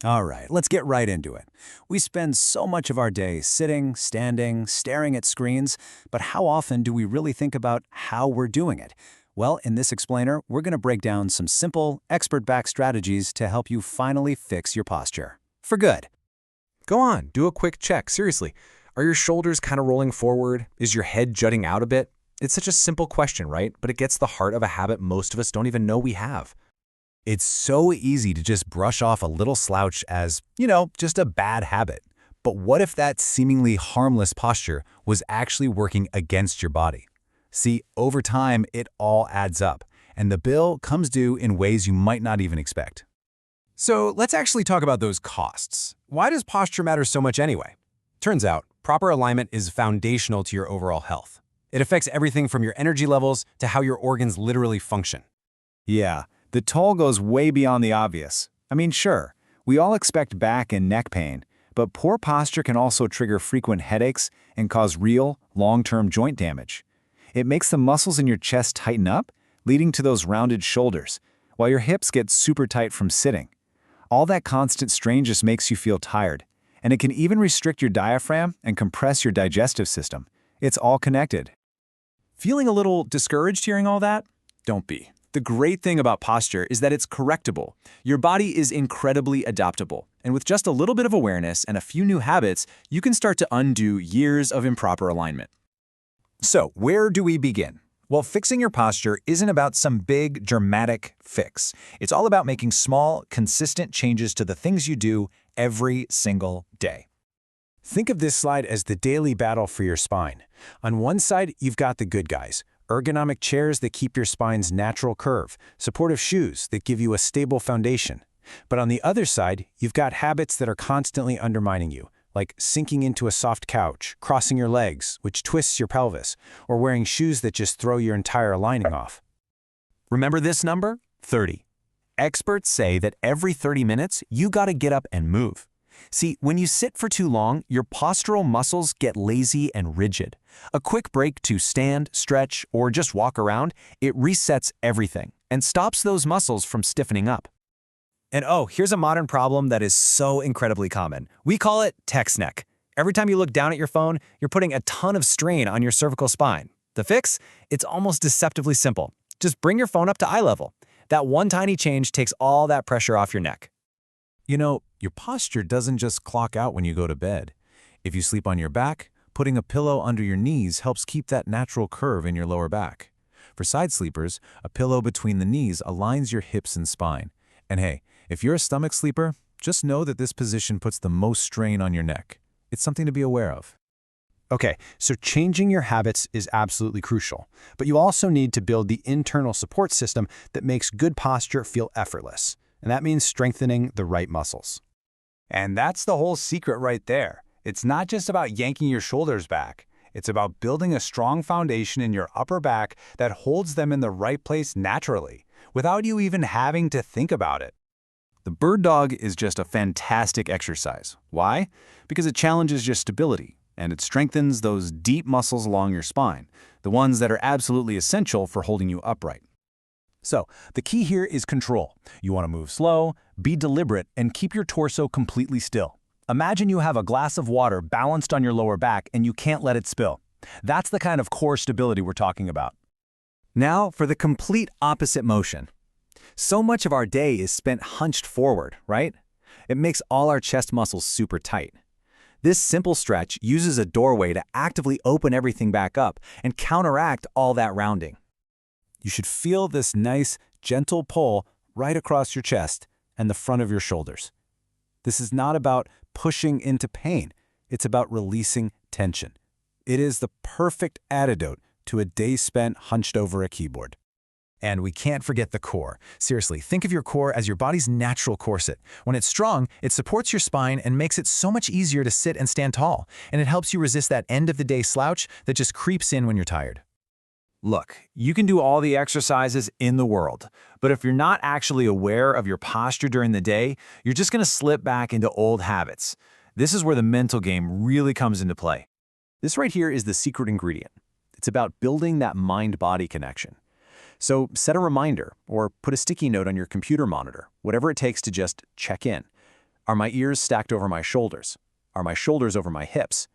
All right, let's get right into it. We spend so much of our day sitting, standing, staring at screens, but how often do we really think about how we're doing it? Well, in this explainer, we're going to break down some simple, expert-backed strategies to help you finally fix your posture. For good. Go on, do a quick check. Seriously, are your shoulders kind of rolling forward? Is your head jutting out a bit? It's such a simple question, right? But it gets the heart of a habit most of us don't even know we have. It's so easy to just brush off a little slouch as, just a bad habit. But what if that seemingly harmless posture was actually working against your body? See, over time, it all adds up, and the bill comes due in ways you might not even expect. So let's actually talk about those costs. Why does posture matter so much anyway? Turns out, proper alignment is foundational to your overall health. It affects everything from your energy levels to how your organs literally function. Yeah, the toll goes way beyond the obvious. I mean, sure, we all expect back and neck pain, but poor posture can also trigger frequent headaches and cause real, long-term joint damage. It makes the muscles in your chest tighten up, leading to those rounded shoulders, while your hips get super tight from sitting. All that constant strain just makes you feel tired, and it can even restrict your diaphragm and compress your digestive system. It's all connected. Feeling a little discouraged hearing all that? Don't be. The great thing about posture is that it's correctable. Your body is incredibly adaptable, and with just a little bit of awareness and a few new habits, you can start to undo years of improper alignment. So, where do we begin? Well, fixing your posture isn't about some big, dramatic fix. It's all about making small, consistent changes to the things you do every single day. Think of this slide as the daily battle for your spine. On one side, you've got the good guys. Ergonomic chairs that keep your spine's natural curve, supportive shoes that give you a stable foundation. But on the other side, you've got habits that are constantly undermining you, like sinking into a soft couch, crossing your legs, which twists your pelvis, or wearing shoes that just throw your entire lining off. Remember this number? 30. Experts say that every 30 minutes, you gotta get up and move. See, when you sit for too long, your postural muscles get lazy and rigid. A quick break to stand, stretch, or just walk around, it resets everything and stops those muscles from stiffening up. And oh, here's a modern problem that is so incredibly common. We call it text neck. Every time you look down at your phone, you're putting a ton of strain on your cervical spine. The fix? It's almost deceptively simple. Just bring your phone up to eye level. That one tiny change takes all that pressure off your neck. Your posture doesn't just clock out when you go to bed. If you sleep on your back, putting a pillow under your knees helps keep that natural curve in your lower back. For side sleepers, a pillow between the knees aligns your hips and spine. And hey, if you're a stomach sleeper, just know that this position puts the most strain on your neck. It's something to be aware of. Okay, so changing your habits is absolutely crucial, but you also need to build the internal support system that makes good posture feel effortless. And that means strengthening the right muscles. And that's the whole secret right there. It's not just about yanking your shoulders back. It's about building a strong foundation in your upper back that holds them in the right place naturally, without you even having to think about it. The bird dog is just a fantastic exercise. Why? Because it challenges your stability, and it strengthens those deep muscles along your spine, the ones that are absolutely essential for holding you upright. So, the key here is control. You want to move slow, be deliberate, and keep your torso completely still. Imagine you have a glass of water balanced on your lower back and you can't let it spill. That's the kind of core stability we're talking about. Now for the complete opposite motion. So much of our day is spent hunched forward, right? It makes all our chest muscles super tight. This simple stretch uses a doorway to actively open everything back up and counteract all that rounding. You should feel this nice, gentle pull right across your chest and the front of your shoulders. This is not about pushing into pain. It's about releasing tension. It is the perfect antidote to a day spent hunched over a keyboard. And we can't forget the core. Seriously, think of your core as your body's natural corset. When it's strong, it supports your spine and makes it so much easier to sit and stand tall. And it helps you resist that end-of-the-day slouch that just creeps in when you're tired. Look, you can do all the exercises in the world, but if you're not actually aware of your posture during the day, you're just going to slip back into old habits. This is where the mental game really comes into play. This right here is the secret ingredient. It's about building that mind-body connection. So set a reminder or put a sticky note on your computer monitor, whatever it takes to just check in. Are my ears stacked over my shoulders? Are my shoulders over my hips?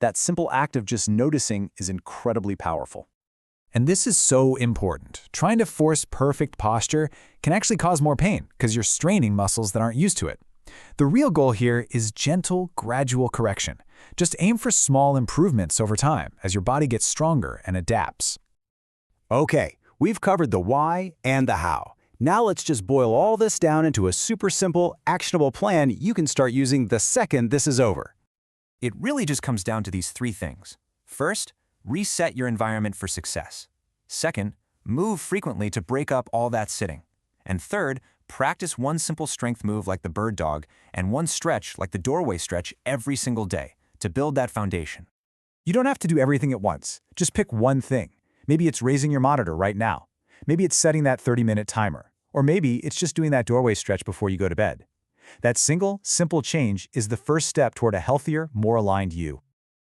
That simple act of just noticing is incredibly powerful. And this is so important. Trying to force perfect posture can actually cause more pain because you're straining muscles that aren't used to it. The real goal here is gentle, gradual correction. Just aim for small improvements over time as your body gets stronger and adapts. Okay, we've covered the why and the how. Now let's just boil all this down into a super simple, actionable plan you can start using the second this is over. It really just comes down to these three things. First, reset your environment for success. Second, move frequently to break up all that sitting. And third, practice one simple strength move like the bird dog and one stretch like the doorway stretch every single day to build that foundation. You don't have to do everything at once. Just pick one thing. Maybe it's raising your monitor right now. Maybe it's setting that 30-minute timer. Or maybe it's just doing that doorway stretch before you go to bed. That single, simple change is the first step toward a healthier, more aligned you.